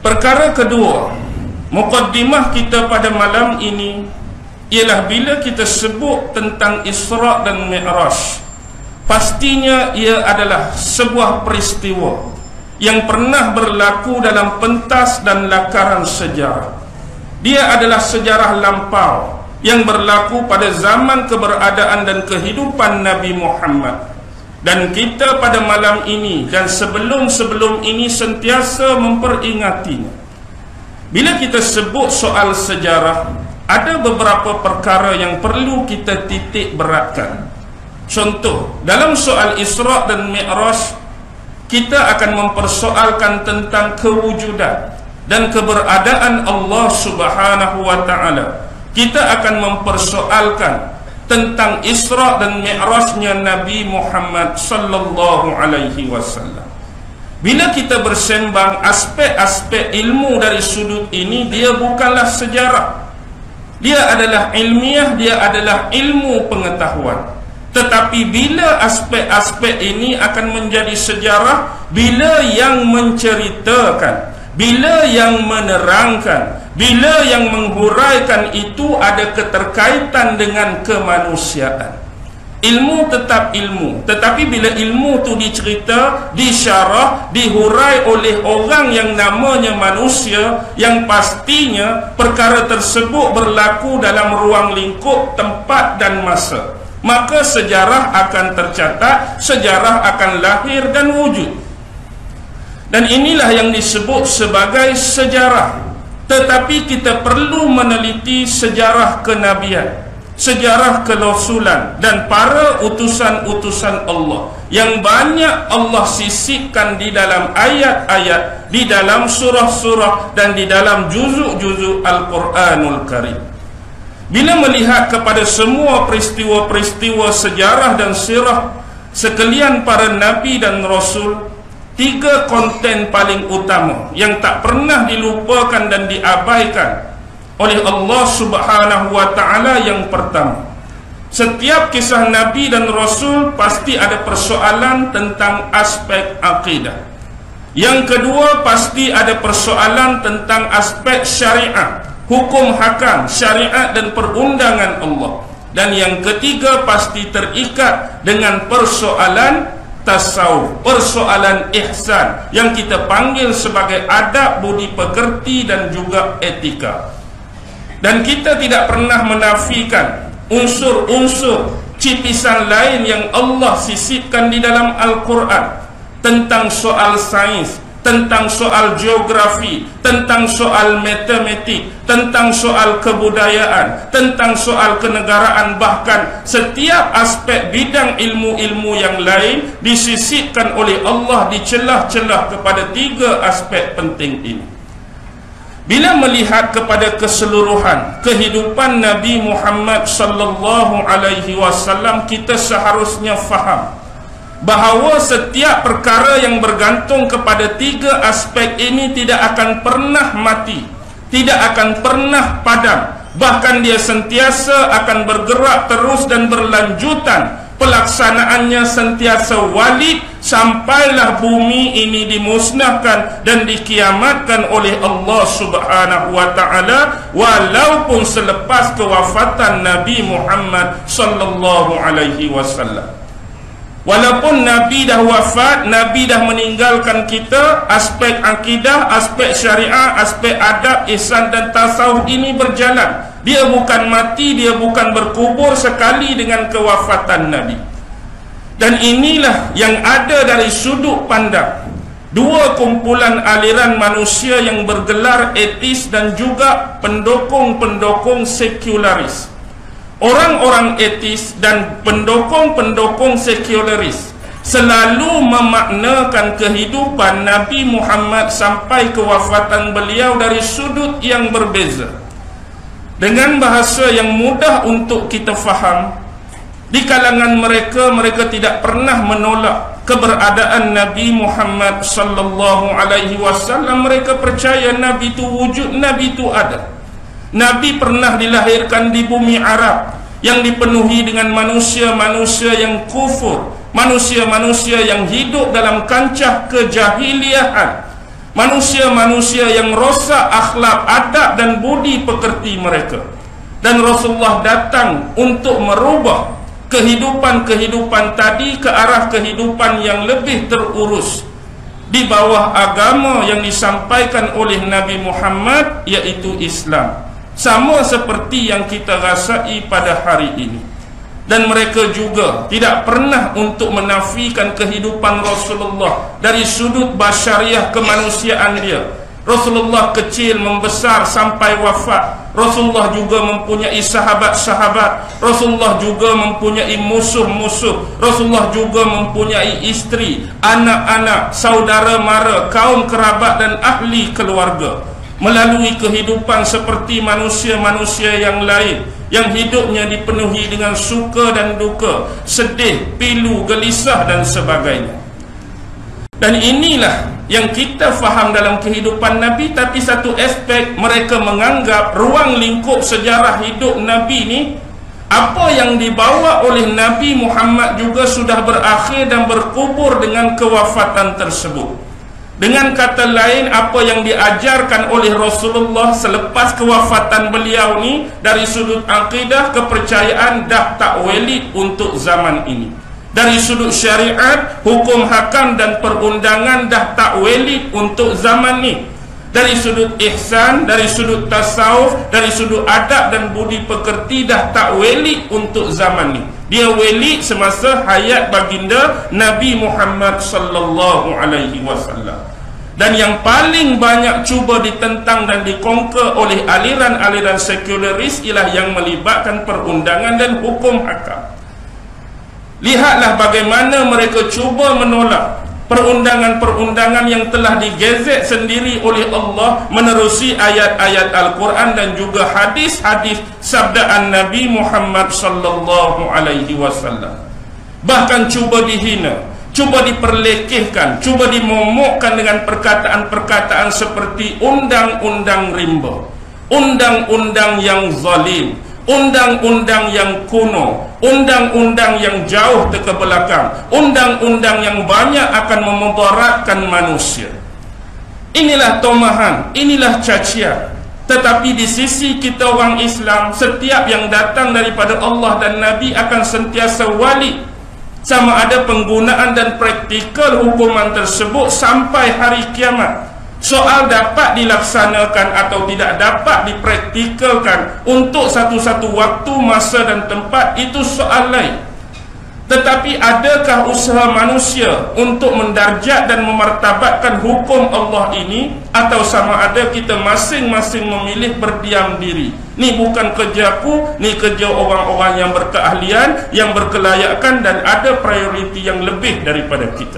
Perkara kedua, muqaddimah kita pada malam ini ialah bila kita sebut tentang Isra' dan Mi'raj, pastinya ia adalah sebuah peristiwa yang pernah berlaku dalam pentas dan lakaran sejarah. Dia adalah sejarah lampau yang berlaku pada zaman keberadaan dan kehidupan Nabi Muhammad. Dan kita pada malam ini dan sebelum-sebelum ini sentiasa memperingatinya. Bila kita sebut soal sejarah, ada beberapa perkara yang perlu kita titik beratkan. Contoh, dalam soal Isra' dan Mi'raj, kita akan mempersoalkan tentang kewujudan dan keberadaan Allah Subhanahu wa ta'ala. Kita akan mempersoalkan tentang Isra' dan Mi'rajnya Nabi Muhammad sallallahu alaihi wasallam. Bila kita bersembang aspek-aspek ilmu dari sudut ini, dia bukanlah sejarah. Dia adalah ilmiah, dia adalah ilmu pengetahuan. Tetapi bila aspek-aspek ini akan menjadi sejarah, bila yang menceritakan, bila yang menerangkan, bila yang menghuraikan itu ada keterkaitan dengan kemanusiaan. Ilmu tetap ilmu, tetapi bila ilmu itu dicerita, disyarah, dihurai oleh orang yang namanya manusia, yang pastinya perkara tersebut berlaku dalam ruang lingkup tempat dan masa, maka sejarah akan tercatat, sejarah akan lahir dan wujud. Dan inilah yang disebut sebagai sejarah. Tetapi kita perlu meneliti sejarah kenabian, sejarah kerasulan dan para utusan-utusan Allah yang banyak Allah sisipkan di dalam ayat-ayat, di dalam surah-surah dan di dalam juzuk-juzuk Al-Quranul Karim. Bila melihat kepada semua peristiwa-peristiwa sejarah dan sirah sekalian para nabi dan rasul, tiga konten paling utama yang tak pernah dilupakan dan diabaikan oleh Allah Subhanahu wa ta'ala. Yang pertama, setiap kisah nabi dan rasul pasti ada persoalan tentang aspek akidah. Yang kedua, pasti ada persoalan tentang aspek syariat, hukum hakam, syariat dan perundangan Allah. Dan yang ketiga, pasti terikat dengan persoalan tasawuf, persoalan ihsan yang kita panggil sebagai adab, budi pekerti dan juga etika. Dan kita tidak pernah menafikan unsur-unsur cipisan lain yang Allah sisipkan di dalam Al-Quran tentang soal sains, tentang soal geografi, tentang soal matematik, tentang soal kebudayaan, tentang soal kenegaraan, bahkan setiap aspek bidang ilmu-ilmu yang lain disisipkan oleh Allah di celah-celah kepada tiga aspek penting ini. Bila melihat kepada keseluruhan kehidupan Nabi Muhammad sallallahu alaihi wasallam, kita seharusnya faham bahawa setiap perkara yang bergantung kepada tiga aspek ini tidak akan pernah mati, tidak akan pernah padam, bahkan dia sentiasa akan bergerak terus dan berlanjutan. Pelaksanaannya sentiasa walid sampailah bumi ini dimusnahkan dan dikiamatkan oleh Allah Subhanahu wa ta'ala, walaupun selepas kewafatan Nabi Muhammad sallallahu alaihi wasallam. Walaupun Nabi dah wafat, Nabi dah meninggalkan kita, aspek akidah, aspek syariah, aspek adab, ihsan dan tasawuf ini berjalan. Dia bukan mati, dia bukan berkubur sekali dengan kewafatan Nabi. Dan inilah yang ada dari sudut pandang dua kumpulan aliran manusia yang bergelar etis dan juga pendukung-pendukung sekularis. Orang-orang etis dan pendukung-pendukung sekularis selalu memaknakan kehidupan Nabi Muhammad sampai kewafatan beliau dari sudut yang berbeza. Dengan bahasa yang mudah untuk kita faham, di kalangan mereka tidak pernah menolak keberadaan Nabi Muhammad sallallahu alaihi wasallam. Mereka percaya Nabi itu wujud, Nabi itu ada. Nabi pernah dilahirkan di bumi Arab yang dipenuhi dengan manusia-manusia yang kufur, manusia-manusia yang hidup dalam kancah kejahiliahan. manusia-manusia yang rosak akhlak, adab dan budi pekerti mereka. Dan Rasulullah datang untuk merubah kehidupan-kehidupan tadi ke arah kehidupan yang lebih terurus di bawah agama yang disampaikan oleh Nabi Muhammad, yaitu Islam. Sama seperti yang kita rasai pada hari ini. Dan mereka juga tidak pernah untuk menafikan kehidupan Rasulullah dari sudut basyariah kemanusiaan dia. Rasulullah kecil membesar sampai wafat. Rasulullah juga mempunyai sahabat-sahabat. Rasulullah juga mempunyai musuh-musuh. Rasulullah juga mempunyai isteri, anak-anak, saudara mara, kaum kerabat dan ahli keluarga. Melalui kehidupan seperti manusia-manusia yang lain, yang hidupnya dipenuhi dengan suka dan duka, sedih, pilu, gelisah dan sebagainya. Dan inilah yang kita faham dalam kehidupan Nabi. Tapi satu aspek, mereka menganggap ruang lingkup sejarah hidup Nabi ni, apa yang dibawa oleh Nabi Muhammad juga sudah berakhir dan berkubur dengan kewafatan tersebut. Dengan kata lain, apa yang diajarkan oleh Rasulullah selepas kewafatan beliau ni, dari sudut akidah, kepercayaan, dah tak valid untuk zaman ini. Dari sudut syariat, hukum hakam dan perundangan dah tak valid untuk zaman ni. Dari sudut ihsan, dari sudut tasawuf, dari sudut adab dan budi pekerti dah tak valid untuk zaman ni. Dia valid semasa hayat baginda Nabi Muhammad sallallahu alaihi wasallam. Dan yang paling banyak cuba ditentang dan dikongka oleh aliran-aliran sekularis ialah yang melibatkan perundangan dan hukum hakam. Lihatlah bagaimana mereka cuba menolak perundangan-perundangan yang telah digezet sendiri oleh Allah menerusi ayat-ayat Al-Quran dan juga hadis-hadis sabdaan Nabi Muhammad sallallahu alaihi wasallam. Bahkan cuba dihina, cuba diperlekehkan, cuba dimomokkan dengan perkataan-perkataan seperti undang-undang rimba, undang-undang yang zalim, undang-undang yang kuno, undang-undang yang jauh ke belakang, undang-undang yang banyak akan memudaratkan manusia. Inilah tomahan, inilah cacian. Tetapi di sisi kita orang Islam, setiap yang datang daripada Allah dan Nabi akan sentiasa wali. Sama ada penggunaan dan praktikal hukuman tersebut sampai hari kiamat. Soal dapat dilaksanakan atau tidak dapat dipraktikalkan untuk satu-satu waktu, masa dan tempat, itu soal lain. Tetapi adakah usaha manusia untuk mendarjat dan memartabatkan hukum Allah ini, atau sama ada kita masing-masing memilih berdiam diri? Ni bukan kerjaku, ni kerja orang-orang yang berkeahlian, yang berkelayakan dan ada prioriti yang lebih daripada kita.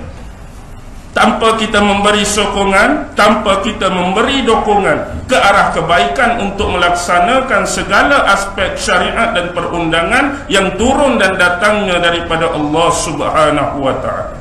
Tanpa kita memberi sokongan, tanpa kita memberi dokongan ke arah kebaikan untuk melaksanakan segala aspek syariat dan perundangan yang turun dan datangnya daripada Allah Subhanahu wa ta'ala.